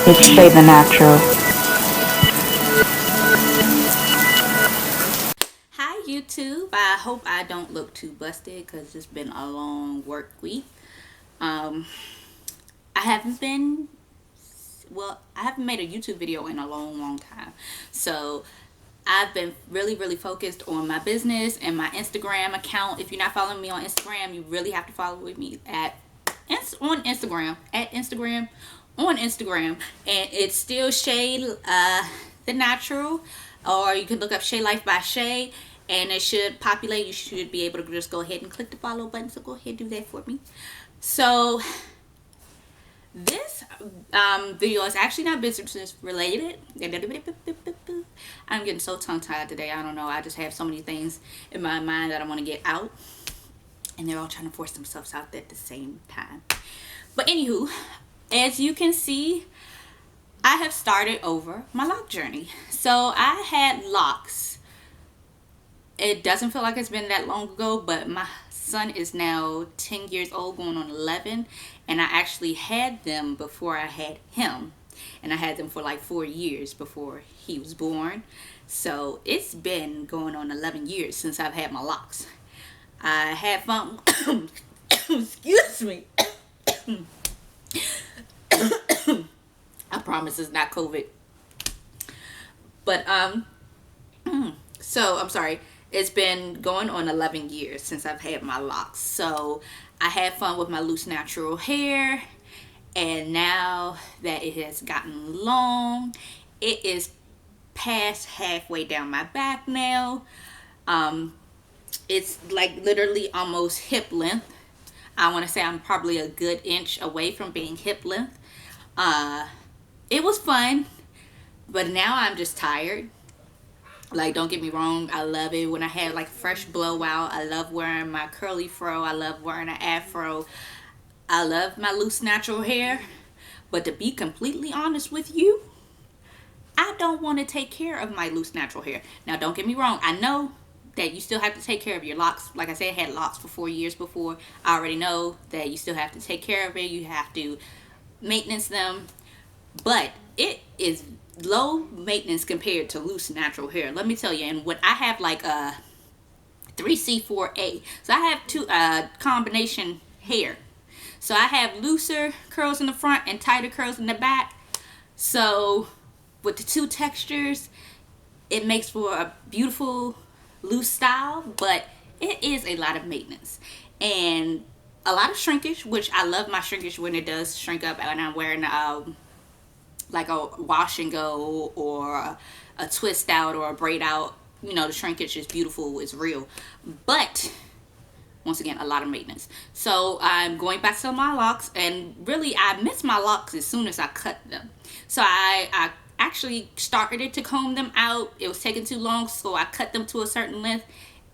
It's Shay the Natural. Hi YouTube. I hope I don't look too busted because it's been a long work week. I haven't been, I haven't made a YouTube video in a long time. So I've been really focused on my business and my Instagram account. If you're not following me on Instagram, you really have to follow with me on Instagram and it's still Shay the Natural, or you can look up Shay Life by Shay and it should populate. You should be able to just go ahead and click the follow button, so go ahead and do that for me. So this video is actually not business related. I'm getting so tongue tied today. I don't know, I just have so many things in my mind that I want to get out, and they're all trying to force themselves out at the same time. But anywho, as you can see, I have started over my Loc journey. So I had Locs. It doesn't feel like it's been that long ago, but my son is now 10 years old, going on 11, and I actually had them before I had him, and I had them for like 4 years before he was born. So it's been going on 11 years since I've had my Locs. I had fun. Excuse me. I promise it's not COVID. But so I'm sorry. It's been going on 11 years since I've had my Locs. So I had fun with my loose natural hair, and now that it has gotten long, it is past halfway down my back now. It's like literally almost hip length. I want to say I'm probably a good inch away from being hip length. It was fun, but now I'm just tired. Like, don't get me wrong, I love it when I have like fresh blowout. I love wearing my curly fro. I love wearing an afro. I love my loose natural hair. But to be completely honest with you, I don't want to take care of my loose natural hair. Now, don't get me wrong. I know that you still have to take care of your Locs. Like I said, I had Locs for 4 years before. I already know that you still have to take care of it. You have to maintenance them. But it is low maintenance compared to loose natural hair. Let me tell you. And when I have like a 3C4A. So I have two combination hair. So I have looser curls in the front and tighter curls in the back. So with the two textures, it makes for a beautiful loose style, but it is a lot of maintenance and a lot of shrinkage, which I love my shrinkage when it does shrink up and I'm wearing like a wash and go or a twist out or a braid out. You know, the shrinkage is beautiful, it's real, but once again, a lot of maintenance. So I'm going back to my Locs, and really I miss my Locs as soon as I cut them. So I actually started to comb them out. It was taking too long, so I cut them to a certain length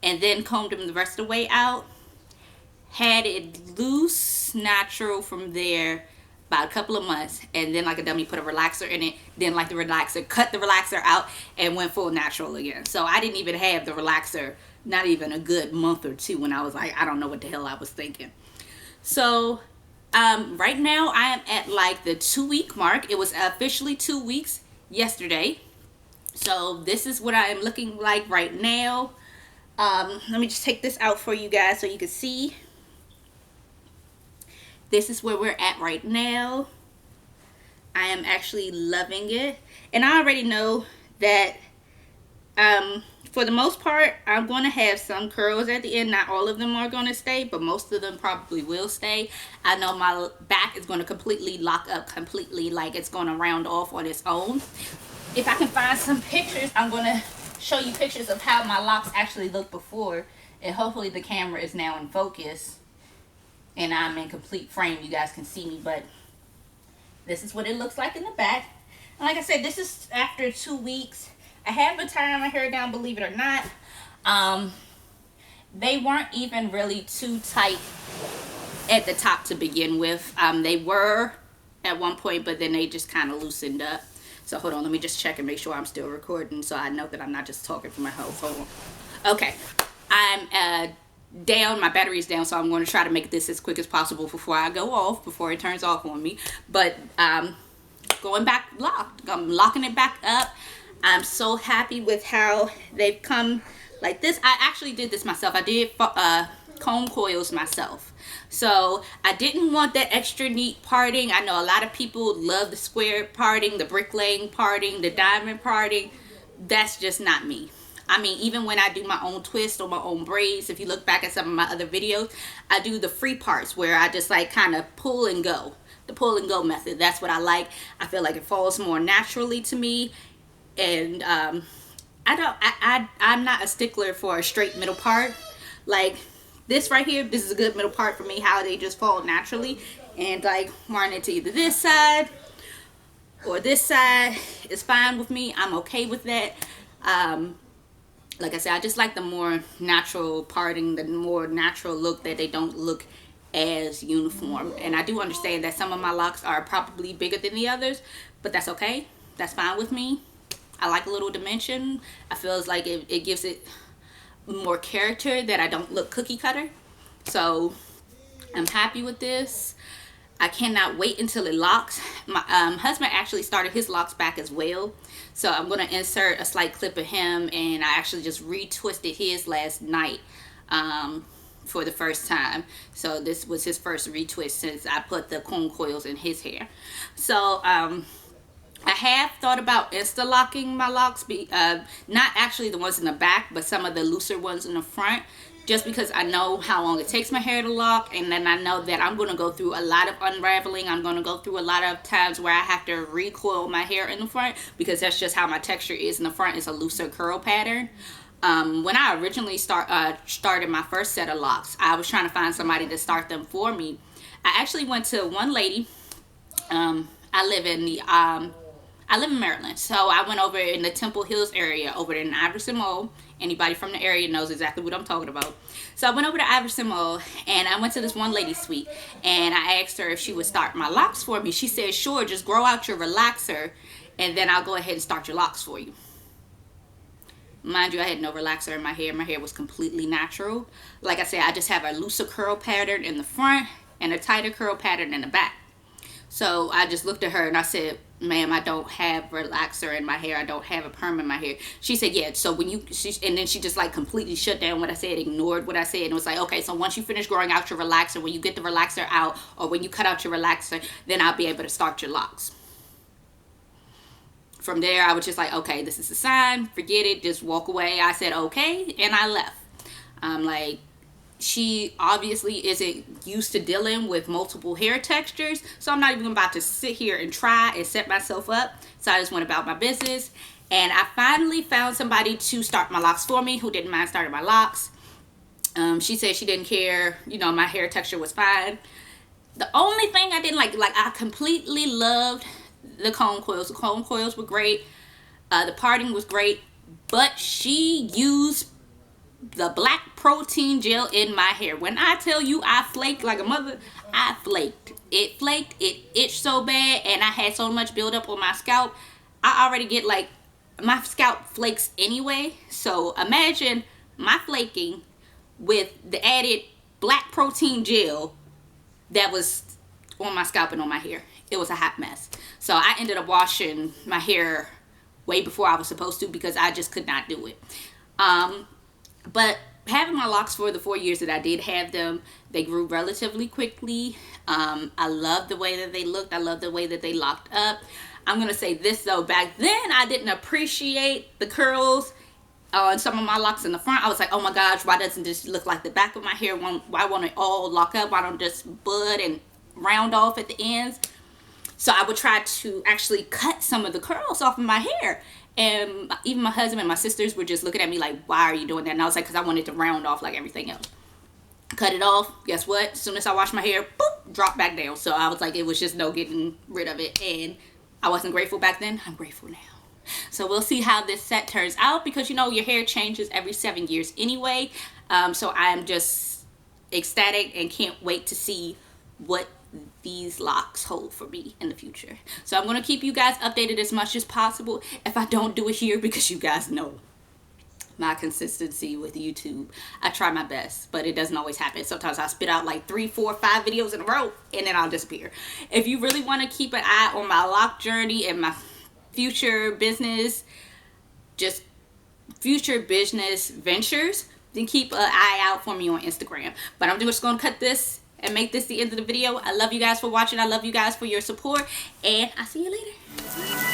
and then combed them the rest of the way out. Had it loose natural from there about a couple of months, and then like a dummy put a relaxer in it, then like the relaxer, cut the relaxer out and went full natural again. So I didn't even have the relaxer not even a good month or two when I was like, I don't know what the hell I was thinking. So right now I am at like the 2-week mark. It was officially 2 weeks yesterday. So this is what I am looking like right now. Let me just take this out for you guys so you can see. This is where we're at right now. I am actually loving it. And I already know that for the most part, I'm going to have some curls at the end. Not all of them are going to stay, but most of them probably will stay. I know my back is going to completely lock up completely, like it's going to round off on its own. If I can find some pictures, I'm going to show you pictures of how my Locs actually look before. And hopefully the camera is now in focus and I'm in complete frame. You guys can see me, but this is what it looks like in the back. And like I said, this is after 2 weeks. I have been tying my hair down, believe it or not. They weren't even really too tight at the top to begin with. They were at one point, but then they just kind of loosened up. So hold on, let me just check and make sure I'm still recording so I know that I'm not just talking from my house. Hold on. Okay, I'm down, my battery's down, so I'm going to try to make this as quick as possible before I go off, before it turns off on me. But going back locked. I'm locking it back up. I'm so happy with how they've come like this. I actually did this myself. I did comb coils myself. So I didn't want that extra neat parting. I know a lot of people love the square parting, the bricklaying parting, the diamond parting. That's just not me. I mean, even when I do my own twist or my own braids, if you look back at some of my other videos, I do the free parts where I just like kind of pull and go. The pull and go method. That's what I like. I feel like it falls more naturally to me. And I'm not a stickler for a straight middle part. Like this right here, this is a good middle part for me, how they just fall naturally. And like wearing it to either this side or this side is fine with me. I'm okay with that. Like I said, I just like the more natural parting, the more natural look, that they don't look as uniform. And I do understand that some of my locks are probably bigger than the others, but that's okay. That's fine with me. I like a little dimension. I feel like it gives it more character, that I don't look cookie cutter. So I'm happy with this. I cannot wait until it locks. My husband actually started his locks back as well. So I'm going to insert a slight clip of him, and I actually just retwisted his last night for the first time. So this was his first retwist since I put the comb coils in his hair. So I have thought about insta locking my locks, not actually the ones in the back, but some of the looser ones in the front, just because I know how long it takes my hair to lock, and then I know that I'm going to go through a lot of unraveling. I'm going to go through a lot of times where I have to recoil my hair in the front, because that's just how my texture is in the front. It's a looser curl pattern. When I originally started my first set of locks, I was trying to find somebody to start them for me. I actually went to one lady. I live in Maryland, so I went over in the Temple Hills area, over in Iverson Mall. Anybody from the area knows exactly what I'm talking about. So I went over to Iverson Mall, and I went to this one lady's suite, and I asked her if she would start my locks for me. She said, sure, just grow out your relaxer, and then I'll go ahead and start your locks for you. Mind you, I had no relaxer in my hair. My hair was completely natural. Like I said, I just have a looser curl pattern in the front and a tighter curl pattern in the back. So I just looked at her and I said, ma'am, I don't have relaxer in my hair. I don't have a perm in my hair. She said, yeah. So when and then she just like completely shut down what I said, ignored what I said, and was like, okay, so once you finish growing out your relaxer, when you get the relaxer out, or when you cut out your relaxer, then I'll be able to start your locks. From there, I was just like, okay, this is a sign. Forget it. Just walk away. I said, okay, and I left. Like, she obviously isn't used to dealing with multiple hair textures, so I'm not even about to sit here and try and set myself up. So I just went about my business, and I finally found somebody to start my locks for me who didn't mind starting my locks. She said she didn't care, you know, my hair texture was fine. The only thing I didn't like I completely loved the comb coils. The comb coils were great. The parting was great, but she used the black protein gel in my hair. When I tell you I flaked like a mother, I flaked. It flaked, it itched so bad, and I had so much buildup on my scalp. I already get like, my scalp flakes anyway. So imagine my flaking with the added black protein gel that was on my scalp and on my hair. It was a hot mess. So I ended up washing my hair way before I was supposed to, because I just could not do it. But having my locks for the 4 years that I did have them, they grew relatively quickly. I love the way that they looked. I love the way that they locked up. I'm going to say this though, back then I didn't appreciate the curls on some of my locks in the front. I was like, oh my gosh, why doesn't this look like the back of my hair? Why won't it all lock up? Why don't it just bud and round off at the ends? So I would try to actually cut some of the curls off of my hair. And even my husband and my sisters were just looking at me like, why are you doing that? And I was like, because I wanted to round off like everything else. Cut it off. Guess what? As soon as I washed my hair, boop, drop back down. So I was like, it was just no getting rid of it. And I wasn't grateful back then. I'm grateful now. So we'll see how this set turns out, because, you know, your hair changes every 7 years anyway. So I'm just ecstatic and can't wait to see what these locks hold for me in the future. So I'm going to keep you guys updated as much as possible if I don't do it here, because you guys know my consistency with YouTube. I try my best, but it doesn't always happen. Sometimes I spit out like 3, 4, 5 videos in a row and then I'll disappear. If you really want to keep an eye on my Loc journey and my future business, just future business ventures, then keep an eye out for me on Instagram. But I'm just going to cut this and make this the end of the video. I love you guys for watching. I love you guys for your support, and I'll see you later.